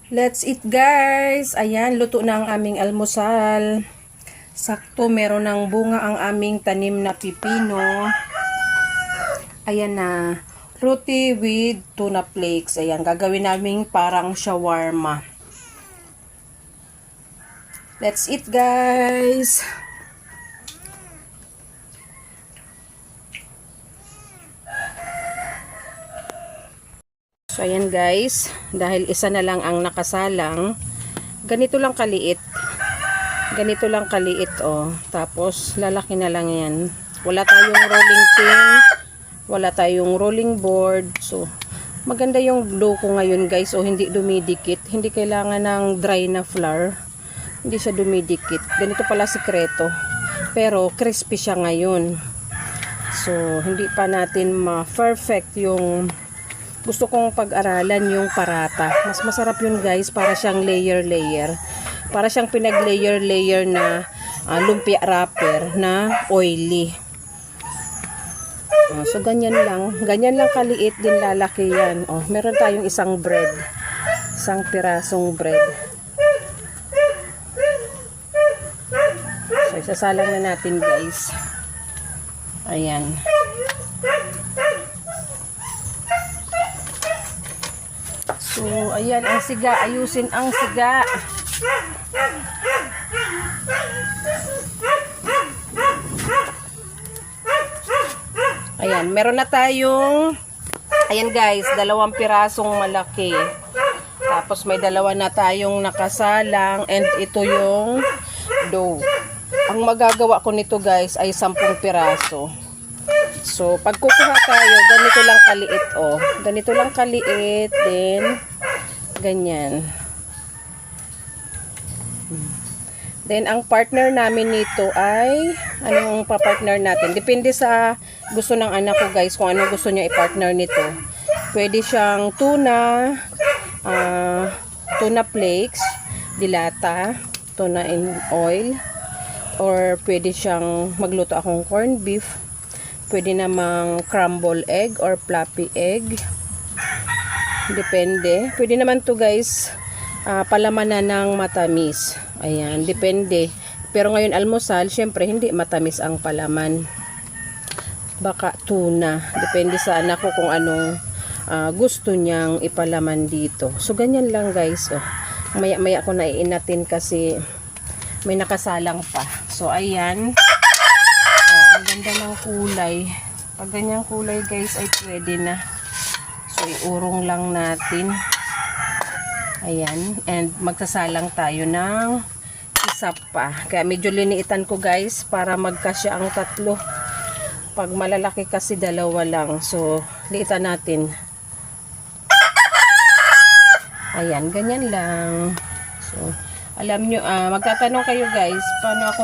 Let's eat guys! Ayan, luto na ang aming almusal. Sakto, meron ng bunga ang aming tanim na pipino. Ayan na. Roti with tuna flakes. Ayan, gagawin naming parang shawarma. Let's eat guys! So, ayan guys, dahil isa na lang ang nakasalang, ganito lang kaliit. Ganito lang kaliit, oh. Tapos, lalaki na lang yan. Wala tayong rolling pin, wala tayong rolling board. So, maganda yung dough ko ngayon guys, o hindi dumidikit. Hindi kailangan ng dry na flour. Hindi siya dumidikit. Ganito pala sikreto. Pero, crispy siya ngayon. So, hindi pa natin ma-perfect yung gusto kong pag-aralan yung parata. Mas masarap yun guys, para siyang layer-layer. Para siyang pinag-layer-layer na lumpia wrapper na oily. So ganyan lang. Ganyan lang kaliit din lalaki yan. Oh, meron tayong isang bread. Isang pirasong bread. So isasalang na natin guys. Ayan. So, ayan ang siga. Ayusin ang siga. Ayan, meron na tayong, ayan guys, 2 pirasong malaki. Tapos may 2 na tayong nakasalang. And ito yung dough. Ang magagawa ko nito guys ay 10 piraso. So, pag kukuha tayo, ganito lang kaliit, oh. Ganito lang kaliit, then, ganyan. Then, ang partner namin nito ay, anong pa-partner natin? Depende sa gusto ng anak ko, guys, kung ano gusto niya i-partner nito. Pwede siyang tuna, tuna flakes, dilata, tuna in oil, or pwede siyang magluto akong corned beef. Pwede namang crumble egg or fluffy egg. Depende. Pwede naman to guys, palamanan ng matamis. Ayan, depende. Pero ngayon almusal, syempre hindi matamis ang palaman. Baka tuna. Depende sa anak ko kung anong gusto niyang ipalaman dito. So, ganyan lang guys. Oh. Maya-maya ko na iinatin kasi may nakasalang pa. So, ayan. Ang ganda ng kulay. Pag ganyang kulay guys ay pwede na. So iurong lang natin. Ayan. And magsasalang tayo ng isa pa. Kaya medyo liniitan ko guys para magkasya ang 3. Pag malalaki kasi 2 lang. So liitan natin. Ayan. Ganyan lang. So alam nyo, magtatanong kayo guys, paano ako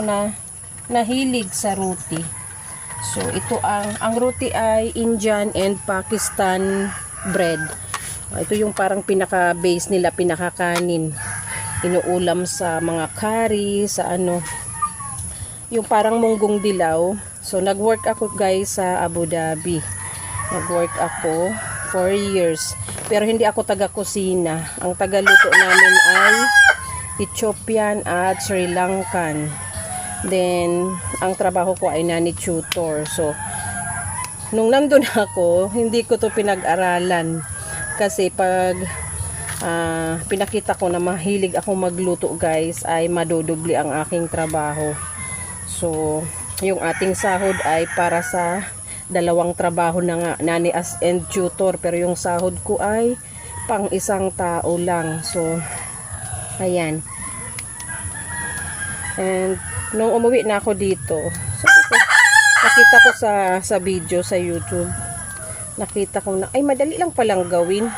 nahilig sa roti. So, ito ang roti ay Indian and Pakistan bread. Ito yung parang pinaka-base nila, pinaka-kanin. Inuulam sa mga curry, sa ano. Yung parang munggong dilaw. So, nag-work ako guys sa Abu Dhabi. Nag-work ako 4 years. Pero hindi ako taga-kusina. Ang taga-luto namin ay Ethiopian at Sri Lankan. Then, ang trabaho ko ay nanny tutor. So, nung nandun ako, hindi ko to pinag-aralan. Kasi pag pinakita ko na mahilig ako magluto guys, ay madudubli ang aking trabaho. So, yung ating sahod ay para sa 2 trabaho na nga, nanny as and tutor. Pero yung sahod ko ay pang 1 tao lang. So, ayan. And, nung umuwi na ako dito, nakita ko sa video sa YouTube, nakita ko na, ay madali lang palang gawin.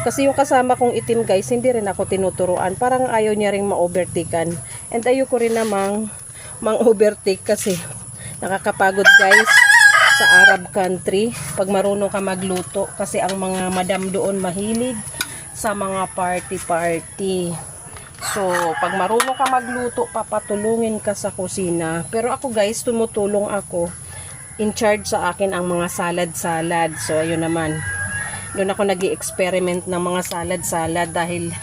Kasi yung kasama kong itim guys, hindi rin ako tinuturuan. Parang ayaw niya ring ma-overtaken. And ayoko rin namang mang-overtake kasi nakakapagod guys sa Arab country. Pag marunong ka magluto, kasi ang mga madam doon mahilig sa mga party-party. So, pag marunong ka magluto, papatulungin ka sa kusina. Pero ako guys, tumutulong ako. In charge sa akin ang mga salad-salad. So, ayun naman. Doon ako nag-i-experiment ng mga salad-salad dahil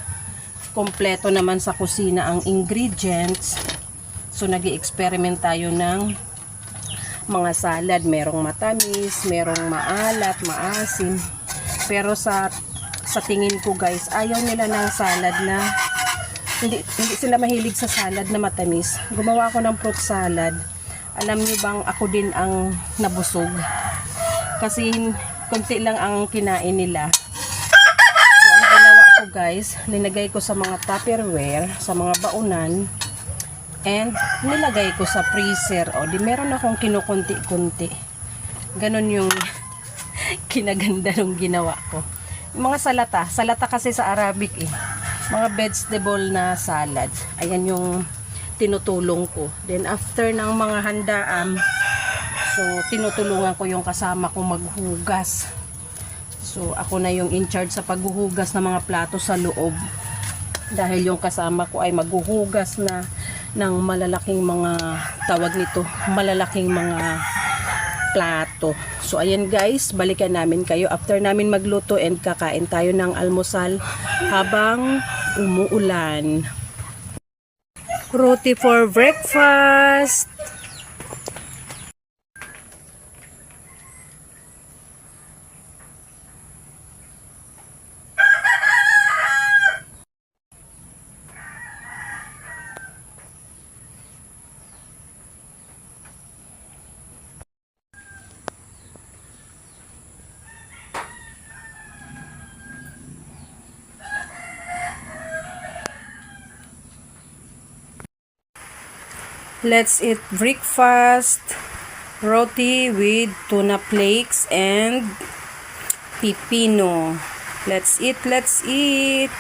kompleto naman sa kusina ang ingredients. So nag-i-experiment tayo ng mga salad. Merong matamis, merong maalat, maasim. Pero sa tingin ko guys, ayaw nila ng salad na hindi sila mahilig sa salad na matamis. Gumawa ako ng fruit salad. Alam niyo bang ako din ang nabusog? Kasi konti lang ang kinain nila. So ang ginawa ko guys, linagay ko sa mga Tupperware, sa mga baunan, and nilagay ko sa freezer. O di meron akong kinukunti-kunti. Ganon yung kinaganda ng ginawa ko. Yung mga salata kasi sa Arabic eh. Mga vegetable na salad. Ayan yung tinutulong ko. Then after ng mga handaan, so tinutulungan ko yung kasama ko maghugas. So ako na yung in charge sa paghuhugas ng mga plato sa loob. Dahil yung kasama ko ay maghuhugas na ng malalaking mga tawag nito, malalaking mga plato. So ayan guys, balikan namin kayo after namin magluto and kakain tayo ng almusal habang umuulan. Roti for breakfast. Let's eat breakfast. Roti with tuna flakes and pipino. Let's eat, let's eat.